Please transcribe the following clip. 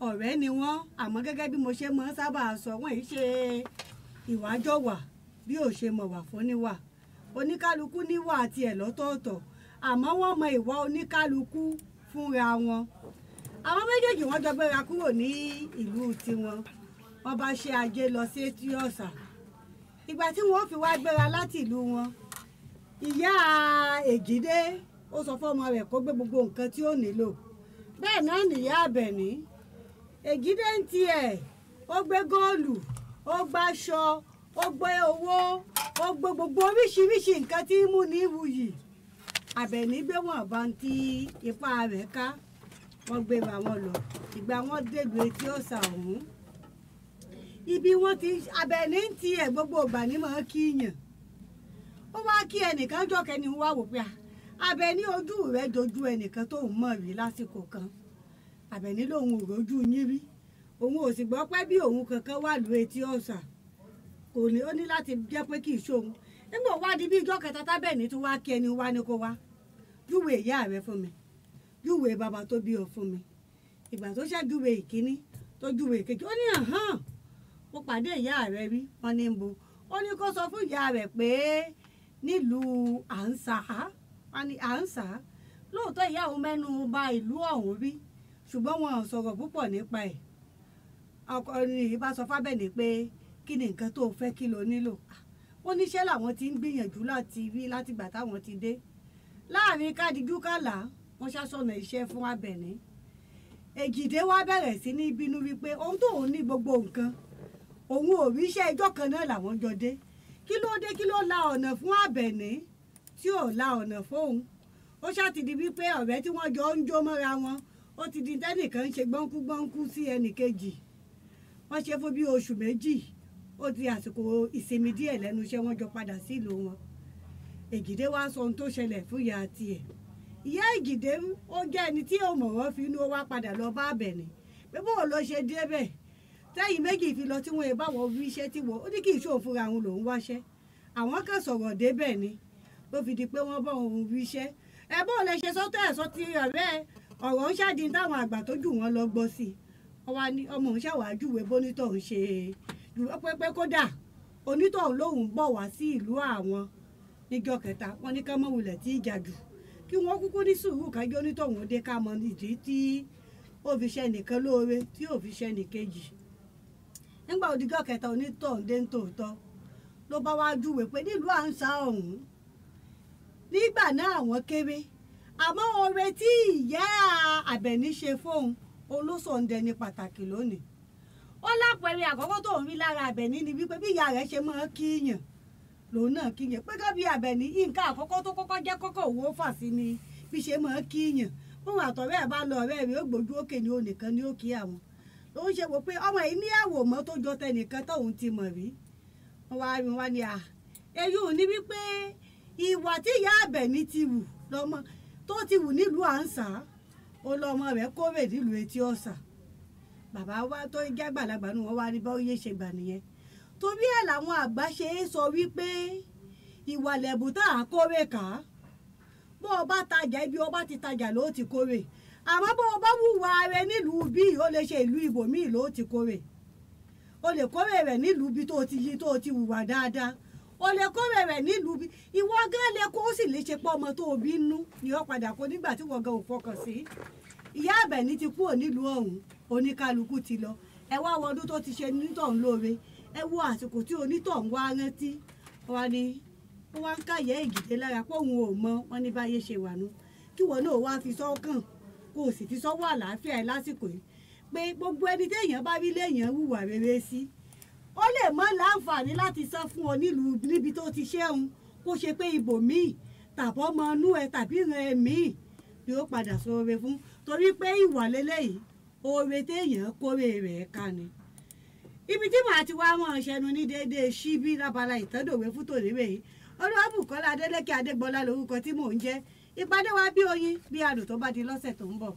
ọ̀rẹ́ ni wọ́n àmọ́ gẹ́gẹ́ bí mo ṣe mọ́ sábà sọ wọ́n yìí ṣe ìwájọwà bí ò ṣe mọ̀ wà fún níwà oníkálukú níwà tiẹ̀ lọ́tọ̀ọ̀tọ̀ àmọ́ wọ́n mọ ìwà oníkálukú fúnra wọn àwọn méjèèjì wọ́n jọ gbéra kúrò ní ìlú tiwọn wọ́n bá ṣe ajé lọ sí etí ọ̀sà ìgbà tí wọ́n fi wá gbéra láti ìlú wọn ìyá Èjìdé ó sọ fọ́mọ rẹ̀ kó gbé gbogbo nǹkan tí ó nílò bẹ́ẹ̀ náà nìyá Àbẹ̀ní Èjìdé ń tiẹ̀ ó gbé góòlù ó gbáṣọ ó gbé owó ó gbé gbogbo oríṣiríṣi nǹkan tí mú ní ìwúyì Àbẹ̀ní gbé wọn bá ń ti ipá rẹ̀ ká wọ́n gbé ra wọn lọ ìgbà wọn dèlù etí ọ̀sà ọ̀hún ibi wọn ti Àbẹ̀ní ń tiẹ̀ gbogbo ìgbà ní mọ̀ kíyàn ó wá kí ẹnìkan jọkẹ́ ni wá wò pé Àbẹ̀ní ojú rẹ̀ dojú ẹnìkan tó ń mọ̀ rí lásìkò kan Àbẹ̀ní lòun ò rójú yín rí òun ò sì gbọ́ pé bí òun kankan wà lú etí ọ̀sà kò ní ó ní láti jẹ́ pé kì í ṣóhun nígbà wá di bí ìjọ kẹta tábẹ̀ní tó wá kí ẹni wá ní kó wá júwe ìyá rẹ fún mi júwe bàbá tó bí ọ fún mi ìgbà tó ṣe júwe ìkíní tó júwe ìkejì ó ní hàn mo pàdé ìyá rẹ rí wọn ní bo ó ní kó sọ fún ìyá rẹ pé nílùú àǹsà wọn ní àǹsà lóòótọ́ ìyá òun mẹ́nu bà ìlú ọ̀hún rí ṣùgbọ́n wọn ò sọ̀rọ̀ púpọ̀ nípa ẹ̀ ọkọ ni bá sọ fábẹ́ni pé kí ni nǹkan tó fẹ́ kí lo nílò wọ́n níṣẹ́ làwọn ti ń gbìyànjú láti rí látìgbà táwọn ti dé láàrin kádìjú kàlà wọ́n ṣàṣọ̀nà iṣẹ́ fún Àbẹ̀ní Èjìdé wá bẹ̀rẹ̀ sí ní bínú wípé ohun tóun ní gbogbo nǹkan òun ò rí iṣẹ́ ìjọ kan náà làwọn jọ dé kí ló dé kí ló la ọ̀nà fún Àbẹ̀ní tí ò la ọ̀nà fóun ó ṣàtìdí wípé ọ̀rẹ́ tí wọ́n jọ ń jó mọ́ra wọn ó ti di tẹ́nìkan ń ṣe gbọ́nkú sí ẹnìkejì wọ́n ṣe fún bí oṣù méjì ó di àsìkò ìsinmi díẹ̀ lẹ́nu iṣẹ́ wọn jọ padà sílùú wọn Èjìdé wá sọ ohun tó ṣẹlẹ̀ fún ìyá tiẹ̀ ìyá Èjìdé ó jẹ́ ẹni tí ò mọ̀rọ̀ fi inú wá padà lọ bá Àbẹ̀ní pé bóun ló ṣe débẹ̀ tẹ́yìn méjì fi lọ tí wọ́n bá wọ́n rí iṣẹ́ tí wọ́n ó ní kì í ṣòun fúnra òun lòún wáṣẹ́ àwọn kan sọ̀rọ̀ débẹ̀ ni ló fi di pé wọ́n bá òun rí iṣẹ́ ẹ bóun lè ṣe sọ́tọ̀ ẹ̀ sọ ti ọ̀rẹ́ ọ̀rọ̀ ń ṣáàdì táwọn àgbà tó jù wọ́n lọ gbọ́ sí i wọ́n wá ní ọmọ òun ṣàwájúwe bónítọ̀ ń ṣe pẹ́pẹ́ kódà onítọ̀ lòun bọ̀ wá sí ìlú àwọn níjọ́ kẹta wọ́n ní ká mọ̀ wulẹ̀ tí ìjà jù kí wọ́n kúkú ní sùúrù kájọ́ onítọ̀ òun dé ká mọ ìdí tí ó fi ṣe nìkan lóore tí ò fi ṣe nìkejì nígbà òdìjọ́ kẹta onítọ̀ ń dé ń tòótọ́ ló bá wá júwe pé nílùú àǹsà ọ̀hún nígbà náà àwọn kéré àmọ́ oore tí ìyá Àbẹ̀ní ṣe fóun olóṣòǹdẹ ní pàtàkì lónìí ó lápẹẹrẹ àkọ́kọ́ tó ń rí lára Àbẹ̀ní ni wípé bí ìyá rẹ̀ ṣe máa kíyàn lòun náà kíyàn pé kábí Àbẹ̀ní nǹkan àkọ́kọ́ tó kọ́kọ́ jẹ́ kọ́kọ́ òwò fà sí ni bí ṣe máa kíyàn fún àtọ̀rẹ́ ẹ̀ bá lọ ọ̀rẹ́ rẹ̀ ó gbójú òkè ní onìkan ní òkè àwọn ló ń ṣe wò pé ọmọ yìí ní àwòmọ́ tó jọ tẹnìkan tóun ti mọ̀ rí wọ́n wá rí wọn ní èyí ò ní wípé ìwà tí ìyá Àbẹ̀ní ti wù lọ́mọ tó ti wù nílùú àǹsà ó lọ́mọ rẹ̀ kórè nílùú etí ọ̀sà bàbá wa tó jẹ́ àgbàlagbà nù wọ́n wá ní báwo yé ṣe gbà nìyẹn torí ẹ̀ làwọn àgbà ṣe é sọ wípé ìwà lẹ̀bùn tá à kórè ká bó o bá tajà ibi o bá ti tajà ló ti kórè àmọ́ bó o bá wùwà rẹ nílùú bíi ó lè ṣe ìlú ibòmíì ló ti kórè o lè kórè rẹ̀ nílùú bí tó ti wùwà dáadáa o lè kórè rẹ̀ nílùú bí ìwọ gán lè kó sì lè ṣe pọ́ ọmọ tó o bí nú ni ó padà kó nígbà tí wọ́n gan ò fọkàn sí ìyá Àbẹ̀ní ti kúrò nílùú ọ̀hún oníkálukú ti lọ ẹ wá wọdún tó ti ṣe onítọ̀hún lóore ẹ wo àsìkò tí onítọ̀hún wá rántí wá ní wọ́n wá ń káyẹ̀ Èjìdé lára pé òun ò mọ wọn ní báyé ṣe wà nú kí wọn náà wá fi sọ́kàn kó o sì fi sọ́wọ́ àlàáfíà ẹ lásìkò yìí pé gbogbo ẹni téèyàn bá rí léèyàn hùwà rere sí ó lè mọ láǹfààní láti san fún ọ nílùú níbi tó ti ṣẹ́hun kó ṣe pé ibòmíì tàbọ̀ ọmọ inú ẹ tàbí ìran ẹ̀mí ni ó padà sọ oore fún torí pé ìwà lélẹ́yìí oore téèyàn kórè rẹ̀ ká ni. ibi tí màá ti wá mọ̀ ṣẹnu ní déédéé ṣíbí lábala ìtọ́dọ̀wé fún tòníwé yìí Olúwabùkọ́lá Adélékè Adégbọlá lórúkọ tí mò ń jẹ́ ìpàdé wa bí oyin bí adùn tó bá di lọ́sẹ̀ tó ń bọ̀.